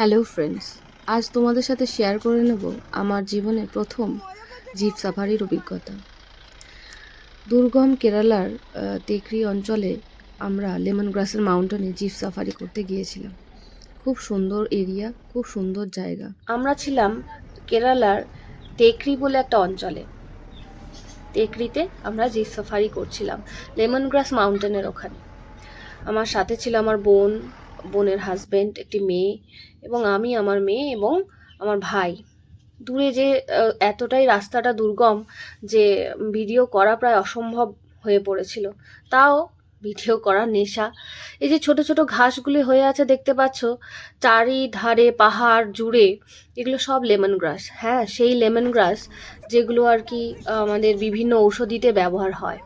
Hello friends, আজ তোমাদের সাথে শেয়ার করে নেব আমার জীবনের প্রথম জিপ সাফারির অভিজ্ঞতা। দুর্গম কেরালার টেকরি অঞ্চলে আমরা লেমন গ্রাসের মাউন্টেনে জিপ সাফারি করতে গিয়েছিলাম। খুব সুন্দর এরিয়া, খুব সুন্দর জায়গা। আমরা ছিলাম কেরালার টেকরি বলে একটা অঞ্চলে। টেকরিতে আমরা জিপ সাফারি করছিলাম লেমন গ্রাস মাউন্টেনের ওখানে। আমার সাথে ছিল আমার বোনের হাজব্যান্ড, একটি মেয়ে এবং আমি, আমার মেয়ে এবং আমার ভাই। দূরে যে এতটাই রাস্তাটা দুর্গম যে ভিডিও করা প্রায় অসম্ভব হয়ে পড়েছিল, তাও ভিডিও করার নেশা। এই যে ছোট ছোট ঘাসগুলি হয়ে আছে দেখতে পাচ্ছ চারিধারে পাহাড় জুড়ে, এগুলো সব লেমন গ্রাস। হ্যাঁ, সেই লেমন গ্রাস যেগুলো আর কি আমাদের বিভিন্ন ঔষধিতে ব্যবহার হয়।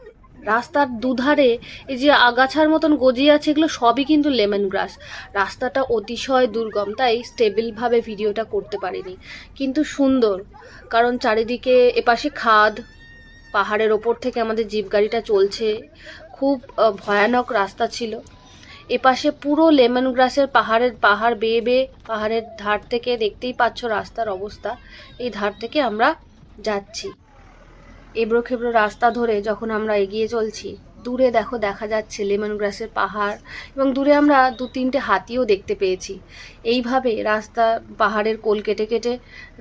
রাস্তার দুধারে এই যে আগাছার মতন গজিয়ে আছে, এগুলো সবই কিন্তু লেমন গ্রাস। রাস্তাটা অতিশয় দুর্গম, তাই স্টেবলভাবে ভিডিওটা করতে পারিনি, কিন্তু সুন্দর। কারণ চারিদিকে এপাশে খাদ, পাহাড়ের ওপর থেকে আমাদের জিপ গাড়িটা চলছে। খুব ভয়ানক রাস্তা ছিল। এপাশে পুরো লেমন গ্রাসের পাহাড় বেয়ে বেয়ে পাহাড়ের ধার থেকে দেখতেই পাচ্ছ রাস্তার অবস্থা। এই ধার থেকে আমরা যাচ্ছি এবড়ো খেবড়ো রাস্তা ধরে। যখন আমরা এগিয়ে চলছি, দূরে দেখা যাচ্ছে লেমন গ্রাসের পাহাড়, এবং দূরে আমরা 2-3টে হাতিও দেখতে পেয়েছি। এইভাবে রাস্তা, পাহাড়ের কোল কেটে কেটে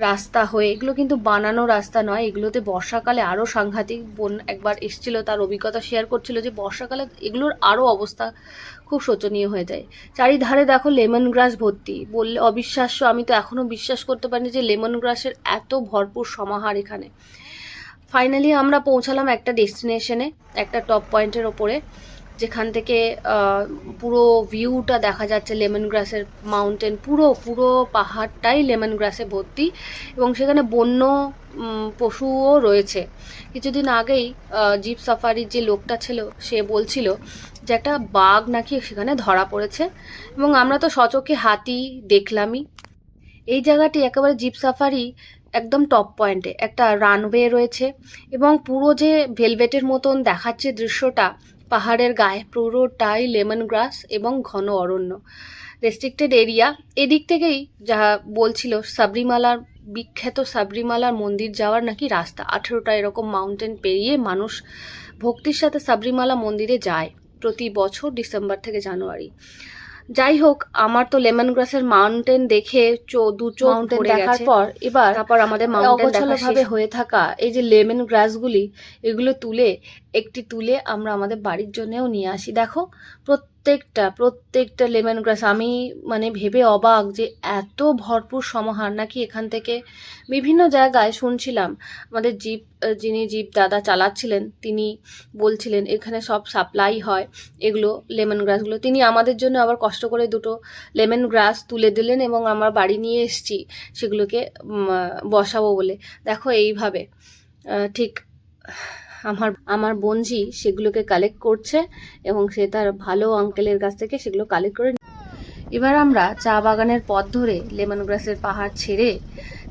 রাস্তা হয়ে, এগুলো কিন্তু বানানো রাস্তা নয়, এগুলোতে বর্ষাকালে আরও সাংঘাতিক। বোন একবার এসেছিল, তার অভিজ্ঞতা শেয়ার করছিল যে বর্ষাকালে এগুলোর আরও অবস্থা খুব শোচনীয় হয়ে যায়। চারিধারে দেখো লেমন গ্রাস ভর্তি, বললে অবিশ্বাস্য। আমি তো এখনও বিশ্বাস করতে পারিনি যে লেমন গ্রাসের এত ভরপুর সমাহার এখানে। ফাইনালি আমরা পৌঁছালাম একটা ডেস্টিনেশনে, একটা টপ পয়েন্টের ওপরে, যেখান থেকে পুরো ভিউটা দেখা যাচ্ছে লেমন গ্রাসের মাউন্টেন। পুরো পাহাড়টাই লেমন গ্রাসে ভর্তি, এবং সেখানে বন্য পশুও রয়েছে। কিছুদিন আগেই জিপ সাফারির যে লোকটা ছিল, সে বলছিল যে একটা বাঘ নাকি সেখানে ধরা পড়েছে, এবং আমরা তো সচক্ষে হাতি দেখলামই। এই জায়গাটি একেবারে জিপ সাফারি একদম টপ পয়েন্টে, একটা রানওয়ে রয়েছে, এবং পুরো যে ভেলভেটের মতন দেখাচ্ছে দৃশ্যটা পাহাড়ের গায়ে, পুরোটাই লেমন গ্রাস এবং ঘন অরণ্য, রেস্ট্রিক্টেড এরিয়া। এদিক থেকেই যা বলছিল সাবরিমালার, বিখ্যাত সাবরিমালার মন্দির যাওয়ার নাকি রাস্তা। 18টা এরকম মাউন্টেন পেরিয়ে মানুষ ভক্তির সাথে সাবরিমালা মন্দিরে যায় প্রতি বছর ডিসেম্বর থেকে জানুয়ারি। যাই হোক, আমার তো লেমন গ্রাসের মাউন্টেন দেখে দু চোখ দেখার পর তারপর আমাদের অগোছালোভাবে হয়ে থাকা এই যে লেমন গ্রাসগুলি, এগুলো তুলে আমরা আমাদের বাড়ির জন্যও নিয়ে আসি। দেখো প্রত্যেকটা লেমন গ্রাস, আমি মানে ভেবে অবাক যে এত ভরপুর সমাহার নাকি এখান থেকে। বিভিন্ন জায়গায় শুনছিলাম, আমাদের যিনি জিপ দাদা চালাচ্ছিলেন, তিনি বলছিলেন এখানে সব সাপ্লাই হয় এগুলো লেমন গ্রাসগুলো। তিনি আমাদের জন্য আবার কষ্ট করে 2টো লেমন গ্রাস তুলে দিলেন, এবং আমরা বাড়ি নিয়ে এসেছি সেগুলোকে বসাবো বলে। দেখো এইভাবে ঠিক আমার বোনজি সেগুলোকে কালেক্ট করছে, এবং সে তার ভালো আঙ্কেলের কাছ থেকে সেগুলো কালেক্ট করে। এবার আমরা চা বাগানের পথ ধরে, লেমন গ্রাসের পাহাড় ছেড়ে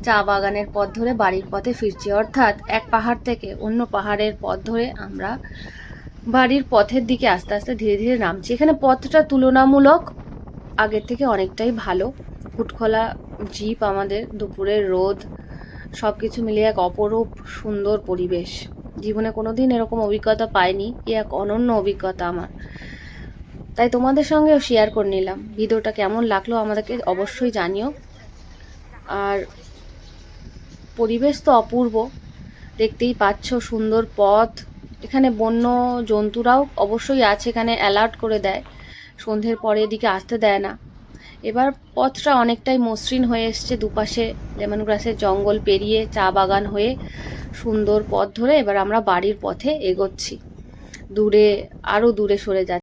চা বাগানের পথ ধরে বাড়ির পথে ফিরছি। অর্থাৎ এক পাহাড় থেকে অন্য পাহাড়ের পথ ধরে আমরা বাড়ির পথের দিকে আস্তে আস্তে ধীরে ধীরে নামছি। এখানে পথটা তুলনামূলক আগের থেকে অনেকটাই ভালো। ফুটখোলা জিপ, আমাদের দুপুরের রোদ, সব কিছু মিলিয়ে এক অপরূপ সুন্দর পরিবেশ। জীবনে কোনোদিন এরকম অভিজ্ঞতা পাইনি, এক অনন্য অভিজ্ঞতা আমার, তাই তোমাদের সঙ্গেও শেয়ার করে নিলাম। ভিডিওটা কেমন লাগলো আমাদেরকে অবশ্যই জানিও। আর পরিবেশ তো অপূর্ব, দেখতেই পাচ্ছ, সুন্দর পথ। এখানে বন্য জন্তুরাও অবশ্যই আছে, এখানে অ্যালার্ট করে দেয়, সন্ধ্যের পরে এদিকে আসতে দেয় না। এবার পথটা অনেকটাই মসৃণ হয়ে এসছে, দুপাশে লেমন গ্রাসের জঙ্গল পেরিয়ে চা বাগান হয়ে সুন্দর পথ ধরে এবার আমরা বাড়ির পথে এগোচ্ছি। আরও দূরে সরে যাচ্ছি।